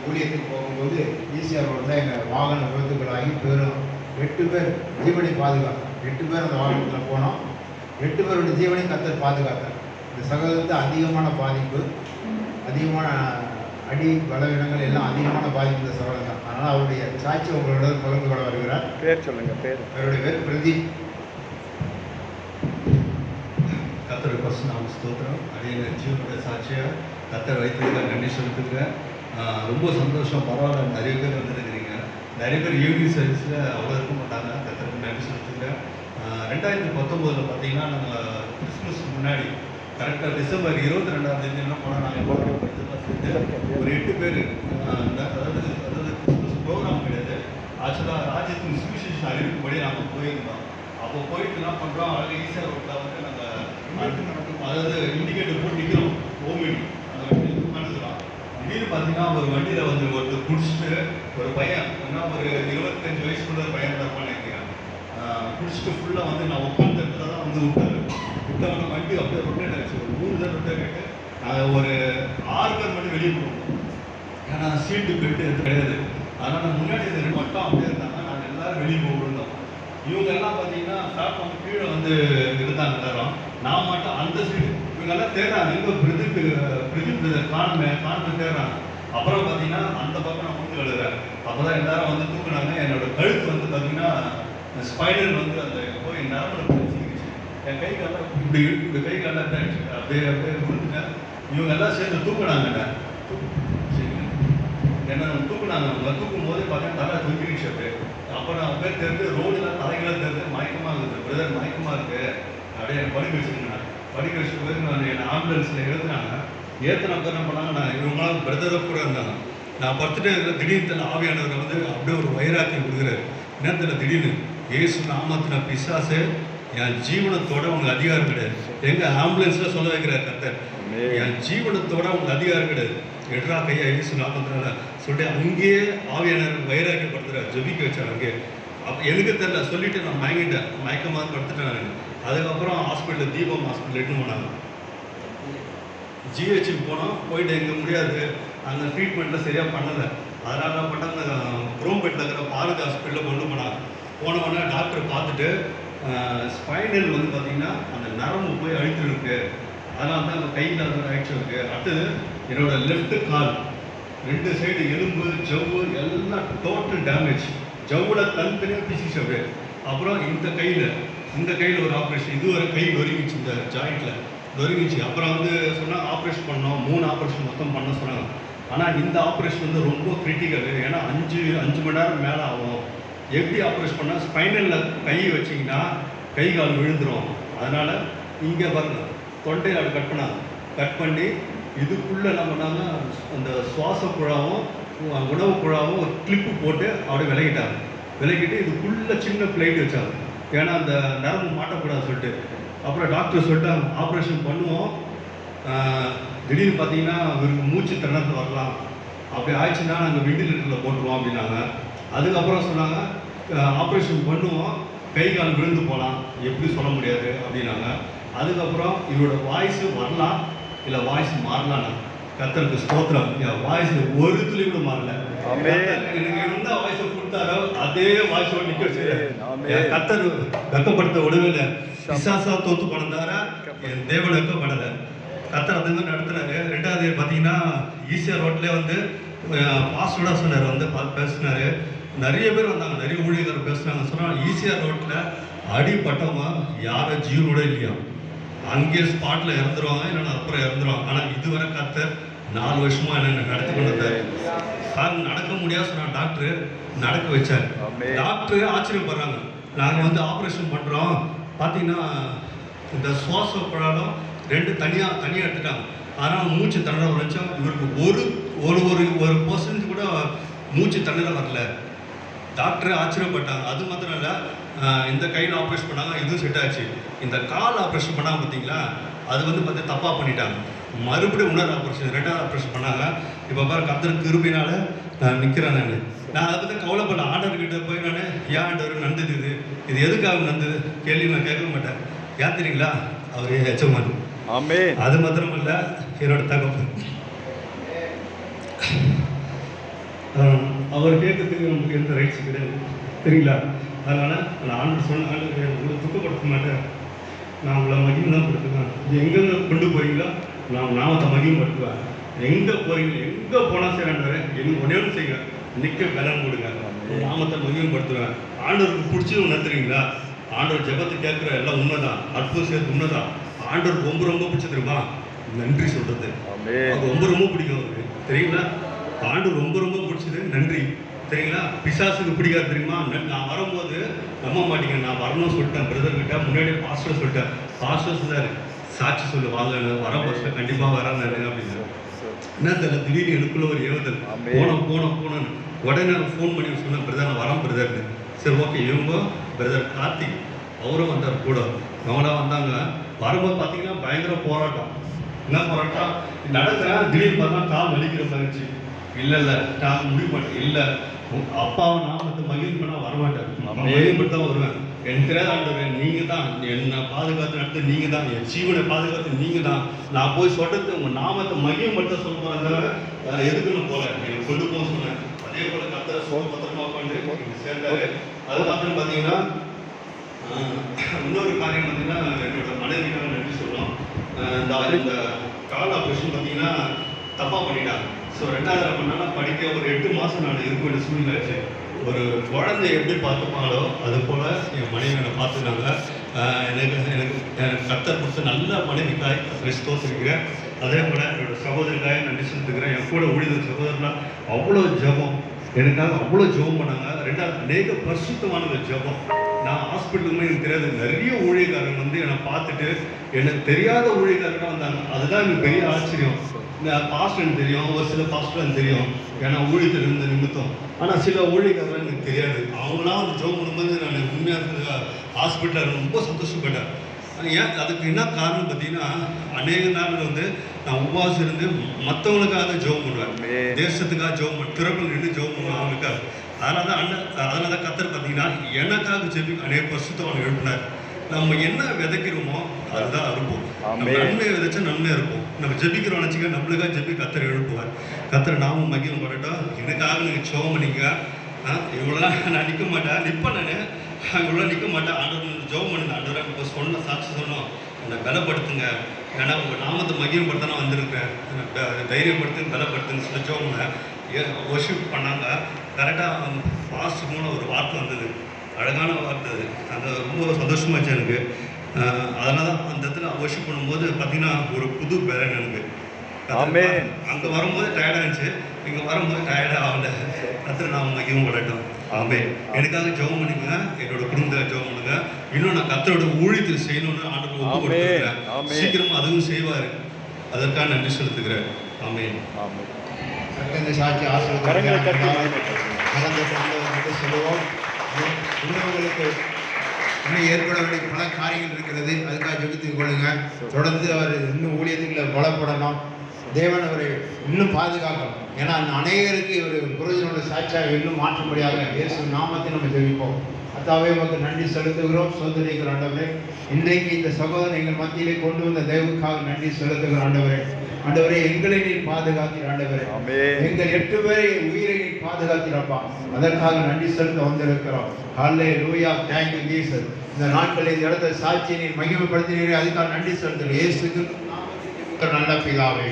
ஊழியத்துக்கு போகும்போது ஈசிஆர் ரோட்டில் எங்கள் வாகன விபத்துக்களாகி பெரும் 8 பேர் ஜீவனை பாதுகாத்தோம். 8 பேர் அந்த வாகனத்தில் போனோம். 8 பேருடைய ஜீவனை கர்த்தர் பாதுகாத்தார். இந்த சகோதரத்து அதிகமான பாதிப்பு, அதிகமான அடி பலவீனங்கள் எல்லாம் அதிகமான பாதிப்பு இந்த சகோதரன் தான். அதனால் அவருடைய சாட்சி உங்களோட பகிர்ந்து கொள்ள வருகிறார். பேர் சொல்லுங்கள். அவருடைய பேர் பிரதீப். கத்தர் ஃபஸ்ட் நாம் ஸ்தோத்திரம். அதே ஜீவனுடைய சாட்சியாக கத்தர் வைத்திருக்க நன்றி செலுத்துங்க. ரொம்ப சந்தோஷம். பரவாயில்ல, நிறைய பேர் வந்துருக்கிறீங்க. நிறைய பேர் ஈவினிங் சர்வீஸில் அவ்வளோ இருக்க மாட்டாங்க. கத்தருக்கு நன்றி செலுத்துங்க. 2019 பார்த்தீங்கன்னா நாங்கள் கிறிஸ்மஸ்க்கு முன்னாடி கரெக்டாக டிசம்பர் 22ஆம் தேதி என்ன போனால் நாங்கள் ஒரு 8 பேர், அதாவது கிறிஸ்மஸ் ப்ரோக்ராம் கிடையாது, ஆக்சுவலாக ராஜ்யத்தின் சுவிசேஷன் அறிவிக்கும்படி நாங்கள் போயிருந்தோம். அப்போ போயிட்டு என்ன பண்ணுறோம், அதில் ஈஸியாக ரோட்டில் வந்து நாங்கள் அதாவது இண்டிகேட்டர் போட்டு நிற்கிறோம். ஓமினி அந்த வண்டியில் உட்காந்துக்கிறோம். திடீர்னு பார்த்தீங்கன்னா ஒரு வண்டியில் வந்து ஒருத்தர் குடிச்சிட்டு ஒரு பையன் என்ன ஒரு 25 வயசுக்குள்ள பையன் தப்பான்னு நினைக்கிறேன். குடிச்சிட்டு ஃபுல்லாக வந்து நான் உட்காந்து இடத்துல தான் வந்து விட்டாரு. விட்டவன வண்டி அப்படியே ரொட்டேட் ஆகிடுச்சு. ஒரு 3 தான் ரொட்டேட் ஆகிட்டு ஒரு 6 பேர் மட்டும் வெளியே போகணும். ஏன்னா சீட்டு பெல்ட்டு எது கிடையாது. அதனால் நான் முன்னாடி 2 மட்டும் அப்படியே இருந்தாங்க. நாங்கள் எல்லோரும் வெளியே போயிருந்தோம். இவங்க எல்லாம் பார்த்தீங்கன்னா பிளாட்ஃபார்ம் கீழே வந்து இருந்தாங்க எல்லாரும். நான் மட்டும் அந்த சீட்டு இவங்கெல்லாம் தேடுறாங்க. எங்கே பிரதீப் காணுமே தேடுறாங்க. அப்புறம் பார்த்தீங்கன்னா அந்த பக்கம் நான் வந்து எழுதுறேன். அப்போ தான் எல்லாரும் வந்து தூக்குனாங்க. என்னோட கழுத்து வந்து பார்த்தீங்கன்னா ஸ்பைடர் வந்து அந்த போய் நரம்பில் பிடிச்சிக்கிச்சு. என் கை காலம் இப்படி இந்த கை காலம் அப்படியே கொடுத்துட்டேன். இவங்க எல்லாம் சேர்ந்து தூக்குனாங்க. என்ன தூக்குனாங்க. அவங்க தூக்கும் போது பார்த்தீங்கன்னா தலை தூக்கிடுச்சு அப்படியே. அப்புறம் நான் பேர் தெரிஞ்சு ரோடுலாம் தலைகளாக தெரிஞ்சு மயக்கமாக இருக்குது. பிரதர் மயக்கமாக இருக்குது அப்படியே எனக்கு படிக்க வச்சுருங்க. படிக்க வச்சுட்டு போய் நான் என்னை ஆம்புலன்ஸில் ஏற்றுனாங்க. ஏற்றின பேர் என்ன பண்ணாங்க, நான் இவங்களாம் பிரதரை கூட இருந்தாங்க. நான் படுத்துட்டே இருக்கிற திடீர்னு ஆவியானவர் வந்து அப்படியே ஒரு வைராக்கியம் கொடுக்குறாரு. நேரத்தில் திடீர்னு இயேசு நாமத்தின பிசாசு என் ஜீவனத்தோட உங்களுக்கு அதிகாரம் கிடையாது. எங்கள் ஆம்புலன்ஸில் சொல்ல வைக்கிறார் கர்த்தர், என் ஜீவனத்தோட உங்களுக்கு அதிகாரம் கிடையாது. எட்ரா கையா இயேசு நாமத்தினால சொல்லிட்டு அங்கேயே ஆவியானவர் வைராக்கியப்படுத்துறாரு. ஜெபிக்க வச்சார் அங்கேயே. அப்போ எனக்கு தெரியல, சொல்லிட்டு நான் மயங்கிட்டேன். மயக்கமாக படுத்துட்டேன் நான். அதுக்கப்புறம் ஹாஸ்பிட்டலில் தீபம் ஹாஸ்பிட்டல் எட்டுன்னு போனாங்க. ஜிஹெச்சுக்கு போனோம். போயிட்டு எங்கே முடியாது, அந்த ட்ரீட்மெண்ட்டில் சரியாக பண்ணலை. அதனால் என்ன பண்ணாங்க, குரோம்பேட்டில் இருக்கிற பாரதி ஹாஸ்பிட்டலில் கொண்டு போனாங்க. போனவொடனே டாக்டர் பார்த்துட்டு ஸ்பைனல் வந்து பார்த்திங்கன்னா அந்த நரம்பு போய் அழுத்து இருக்கு, அதனால தான் அந்த கையில் அந்த ஆக்ஷன் இருக்குது. அடுத்தது என்னோடய லெஃப்ட்டு கால் 2 சைடு எலும்பு ஜவ்வு எல்லாம் டோட்டல் டேமேஜ். ஜவ்வில் தனித்தனியாக பிசிச்சு அப்படியே. அப்புறம் இந்த கையில் ஒரு ஆப்ரேஷன். இது ஒரு கை நொறுங்கிச்சு, இந்த ஜாயிண்டில் நொறுங்கிச்சு. அப்புறம் வந்து சொன்னால் ஆப்ரேஷன் பண்ணோம். 3 ஆப்ரேஷன் மொத்தம் பண்ண சொன்னாங்க. ஆனால் இந்த ஆப்ரேஷன் வந்து ரொம்ப கிரிட்டிக்கல். ஏன்னா 5 மணி நேரம் மேலே ஆகும். எப்படி ஆப்ரேஷன் பண்ணால் ஸ்பைனலில் கை வச்சிங்கன்னா கை கால் விழுந்துடும். அதனால் இங்கே பாருங்கள், தொண்டையை அப்படி கட் பண்ணி இதுக்குள்ளே என்ன பண்ணாங்க, அந்த சுவாச குழாவும் உணவு குழாவும் ஒரு கிளிப்பு போட்டு அப்படியே விலகிட்டு இதுக்குள்ளே சின்ன பிளேட் வச்சாங்க. ஏன்னா அந்த நரம்பு மாட்டக்கூடாது சொல்லிட்டு. அப்புறம் டாக்டர் சொல்லிட்டாங்க ஆப்ரேஷன் பண்ணுவோம், திடீர்னு பார்த்தீங்கன்னா இவருக்கு மூச்சு திணறல் வரலாம், அப்படி ஆயிடுச்சுன்னா நாங்கள் வெண்டிலேட்டரில் போட்டுருவோம் அப்படின்னாங்க. அதுக்கப்புறம் சொன்னாங்க ஆப்ரேஷன் பண்ணுவோம், கை கால் விழுந்து போகலாம், எப்படி சொல்ல முடியாது அப்படின்னாங்க. அதுக்கப்புறம் இவரோட வாய்ஸு வரலாம், இல்லை வாய்ஸ் மாறலான்னு. கர்த்தருக்கு ஸ்தோத்திரம். என் வாய்ஸ் ஒரு துளி கூட மாறல. எனக்கு எந்த வாய்ஸை கொடுத்தாரோ அதே வாய்ஸோடு நிற்க வச்சுருக்காரு. என் கர்த்தர் வெக்கப்படுத்த விடவே பிசாசா தோத்து போனதாரா என் தேவன் வெக்கப்படலை. கர்த்தர் அது மாதிரி நடத்துனாரு. 2வது பார்த்தீங்கன்னா ஈசிஆர் ரோட்லேயே வந்து பாஸ்டோட சொன்னார், வந்து பேசினார். நிறைய பேர் வந்தாங்க, நிறைய ஊழியர்கள் பேசுனாங்க. சொன்னால் ஈசிஆர் ரோட்டில் அடிப்பட்டவங்க யாரும் ஜீவனோட இல்லையா, அங்கேயே ஸ்பாட்டில் இறந்துருவாங்க, இல்லைன்னா அப்புறம் இறந்துருவாங்க. ஆனால் இதுவரை கர்த்தர் 4 வருஷமாக என்ன நடத்தி கொண்டு வந்தார். சார் நடக்க முடியாது சொன்னால் டாக்டரு நடக்க வச்சார். டாக்டரு ஆச்சரியப்படுறாங்க. நாங்கள் வந்து ஆப்ரேஷன் பண்ணுறோம், பார்த்தீங்கன்னா இந்த சுவாச குழாலும் 2 தனியாக எடுத்துட்டாங்க. ஆனால் மூச்சு திணற வரைச்சோம். இவருக்கு ஒரு பர்சன்ட் கூட மூச்சு திணற வரல. டாக்டரே ஆச்சரியப்பட்டாங்க. அது மாத்திரம் இல்லை, இந்த கையில் ஆப்ரேஷன் பண்ணாங்க, இதுவும் செட் ஆச்சு. இந்த கால் ஆப்ரேஷன் பண்ணாங்க பார்த்தீங்களா, அது வந்து பார்த்து தப்பாக பண்ணிட்டாங்க. மறுபடியும் இன்னொரு ஆப்ரேஷன், 2வது ஆப்ரேஷன் பண்ணாங்க. இப்போ பாரு கர்த்தர் கிருபையினால நான் நிற்கிறேன். நான் அதை பற்றி கவலைப்படல. ஆண்டவர்கிட்ட போய் நான் ஏன் ஆண்டவர் நடந்தது, இது எதுக்காக நடந்தது கேள்வி நான் கேட்க மாட்டேன். ஏன் தெரியுங்களா, அவர் எச்சமான். அது மாத்திரம் இல்லை, என்னோட தகவல் அவர் கேட்கறதுக்கு நமக்கு எந்த ரைட்ஸ் கிடையாது, சரிங்களா? அதனால் நான் ஆண்டு சொன்ன ஆண்டு உங்களை துக்கப்படுத்த மாட்டேன், நான் உங்களை மகிமை தான் படுத்துவேன். எங்கெங்கே கொண்டு போகிறீங்களோ நான் நாமத்தை மகிமைப்படுத்துவேன். எங்கே போகிறீங்க, எங்கே போனால் சரி ஆண்டவரே, எனக்கு ஒன்றே ஒன்று செய்யுங்க, நிற்க பலம் கொடுங்க, நாமத்தை மகிமைப்படுத்துவேன். ஆண்டவருக்கு பிடிச்சி உணர்த்துறீங்களா? ஆண்டவர் ஜெபத்தை கேட்குற எல்லாம் உண்மைதான், அற்புதம் சேர்த்து உண்மைதான். ஆண்டவருக்கு ரொம்ப ரொம்ப பிடிச்ச தெரியுமா? நன்றி சொல்கிறது. அது ரொம்ப ரொம்ப பிடிக்கும் அவருக்கு, தெரியுங்களா? ஆண்டவர் ரொம்ப ரொம்ப பிடிச்சது நன்றி, சரிங்களா? பிசாசுக்கு பிடிக்காது தெரியுமா? நான் வரும்போது நம்ப மாட்டீங்க, நான் வரணும்னு சொல்லிட்டேன் பிரதர்கிட்ட, முன்னாடியே பாஸ்டர் சொல்லிட்டேன். பாஸ்டர் சொன்னார், சாட்சி சொல்லு வாங்க, வர பஸ்ஸில் கண்டிப்பாக வரேன் அப்படின்னு. என்ன தெரியல, திடீர்னு எனக்குள்ள ஒரு ஏவுதல், போனோன்னு உடனே நான் ஃபோன் பண்ணி சொன்னேன், பிரதர் நான் வரேன் பிரதர்னு. சரி ஓகே, இவங்க பிரதர் கார்த்திக் அவரும் வந்தார் கூட, அவங்களாம் வந்தாங்க. வரும்போது பார்த்தீங்கன்னா பயங்கர போராட்டம். என்ன போராட்டம்? நடக்கிறேன், திடீர்னு பார்த்தா கால் வலிக்கிற மாதிரி இருந்துச்சு. இல்லை நான் முடிவு பண்ணேன், இல்லை அப்பாவை நாமத்தை மகிழ்ச்சி பண்ணால் வரமாட்டேன், மகிழ்ச்சி தான் வருவேன். எனக்கு தெரியாத ஆண்டவர், நீங்கள் தான் என்னை பாதுகாத்து நடத்து, நீங்கள் தான் என் ஜீவனை பாதுகாத்து, நீங்கள் தான். நான் போய் சொல்கிறது உங்கள் நாமத்தை மகிழ்ச்சி மட்டும் சொல்ல போகிறதால வேறு எதுக்குன்னு போகல, எனக்கு கொண்டு போக சொன்னேன். அதே போல் கத்த பத்திரமா உட்காந்து சேர்ந்தாரு. அது மாத்திரம் பார்த்தீங்கன்னா இன்னொரு காரியம் பார்த்தீங்கன்னா, என்னோட மனைவிக்காக நன்றி சொல்லணும். இந்த கால் ஆப்ரேஷன் பார்த்தீங்கன்னா தப்பாக பண்ணிட்டாங்க. ஸோ 2வது பண்ணால் படிக்க ஒரு 8 மாதம் நான் இருக்க வேண்டிய சூழ்நிலை ஆச்சு. ஒரு குழந்தை எப்படி பார்த்துப்பாங்களோ அது போல் என் மனைவி என்னை பார்த்துக்கிறாங்க. எனக்கு கத்தர் கொடுத்த நல்ல மனைவிக்காய் கிறிஸ்தோசிருக்கிறேன். அதே போல் என்னோடய சகோதரிக்காய் நன்றி செலுத்துக்கிறேன். என் கூட ஊழியர் சகோதரர்லாம் அவ்வளோ ஜெபம், எனக்காக அவ்வளோ ஜெபம் பண்ணாங்க. 2வது அநேக பரிசுத்தமான ஜெபம். நான் ஹாஸ்பிட்டலுமே எனக்கு தெரியாது, நிறைய ஊழியக்காரங்க வந்து என்னை பார்த்துட்டு எனக்கு தெரியாத ஊழியக்காரங்க வந்தாங்க. அதுதான் எனக்கு பெரிய ஆச்சரியம். இந்த பாஸ்டர்னு தெரியும், ஒரு சில பாஸ்டர்னு தெரியும், ஏன்னா ஊழியத்தில் இருந்த நிமித்தம். ஆனால் சில ஊழியக்காரங்க எனக்கு தெரியாது. அவங்களாம் வந்து ஜோம் பண்ணும்போது நான் உண்மையாக ஹாஸ்பிட்டலில் ரொம்ப சந்தோஷப்பட்டேன். ஏன் அதுக்கு என்ன காரணம் பார்த்தீங்கன்னா, அநேக நாள் வந்து நான் உபவாசம் இருந்து மற்றவங்களுக்காக ஜெபம் பண்ணுவேன், தேசத்துக்காக ஜெபம் பண்ணுவேன், திறப்பில் நின்று ஜெபம் பண்ணுவேன் அவங்களுக்காக. அதனால தான் கத்தர் பார்த்தீங்கன்னா எனக்காக ஜெபி அநேக பரிசுத்தவான்கள் எழுப்பினார். நம்ம என்ன விதைக்கிறோமோ அதுதான் அறுப்போம். நம்ம நன்மையை விதைச்சா நன்மையாக இருப்போம். நம்ம ஜெபிக்கிறோம் நினச்சிக்க, நம்மளுக்காக ஜெபி கத்தர் எழுப்புவார். கத்தர் நாமும் மகிமை பண்ணட்டும். எனக்காக நீங்கள் ஜெபம் பண்ணிங்க. இவ்வளோலாம் நான் நிற்க மாட்டேன், நிற்பேன் நான் இவ்வளோ நிற்க மாட்டேன். ஆண்டவர் ஜெபம் பண்ணுங்க, ஆண்டவரை இப்போ சொன்ன சாட்சி சொன்னோம், என்னை பலப்படுத்துங்க, ஏன்னா உங்கள் நாமத்தை மகிமைப்படுத்த நான் வந்திருக்கிறேன், தைரியப்படுத்துங்க, பலப்படுத்துங்க சொல்லி ஜெபம் ஒர்ஷிப் பண்ணாங்க. கரெக்டாக பாஸ்ட் மூலம் ஒரு வார்த்தை வந்தது, அழகான வார்த்தை அது. அந்த ரொம்ப சந்தோஷமாச்சு எனக்கு. அதனால தான் அந்த இடத்துல ஒர்ஷிப் பண்ணும்போது பார்த்தீங்கன்னா ஒரு புது பேரன் எனக்கு. அங்கே வரும்போது டயர்டாக இருந்துச்சு, இங்கே வரும்போது டயர்டாக ஆகல. கத்தரை நான் மகிமை படட்டும். எனக்காக ஜெபம் பண்ணுங்க, என்னோட குடும்பத்தை ஜெபம் பண்ணுங்க. இன்னும் நான் கத்தரோட ஊழியத்தில் செய்யணும்னு ஆண்டவர் ஒப்பு கொடுத்துருக்கிறேன். சீக்கிரமாக அதுவும் செய்வார். அதற்காக நன்றி செலுத்துக்கிறேன். ஆமென். இந்த சாட்சி ஆசீர்வாதம் சொல்லுவோம். இன்னொருவங்களுக்கு இன்னும் ஏற்பட வேண்டிய பல காரியங்கள் இருக்கிறது, அதுக்காக ஜெபித்துக் கொள்ளுங்க. தொடர்ந்து அவர் இன்னும் ஊழியத்துக்குள்ள பலப்படணும், தேவன் அவரை இன்னும் பாதுகாக்கணும். ஏன்னா அநேகருக்கு இவர் புரோஜனோட சாட்சியாக இன்னும் மாற்றும்படியாக இயேசு நாமத்தை நம்ம ஜெபிப்போம். அதாவே உங்களுக்கு நன்றி செலுத்துகிறோம். சோதனைகள் ஆண்டவரே, இன்றைக்கு இந்த சகோதரன் எங்கள் மத்தியிலே கொண்டு வந்த தேவனுக்காக நன்றி செலுத்துகிற ஆண்டவரே. ஆண்டவரே, எங்களை நீர் பாதுகாத்தீர் ஆண்டவரே. எங்கள் 8 பேரை உயிரை நீர் பாதுகாத்தீரப்பா. அதற்காக நன்றி செலுத்த வந்திருக்கிறோம். ஹல்லேலூயா, தேங்க் யூ ஜீசஸ். இந்த நாட்களில் இந்த இடத்துல சாட்சியை நீர் மகிமைப்படுத்தினீரே, அதுக்காக நன்றி செலுத்துகிறோம். இயேசுக்கு நல்ல பிதாவே.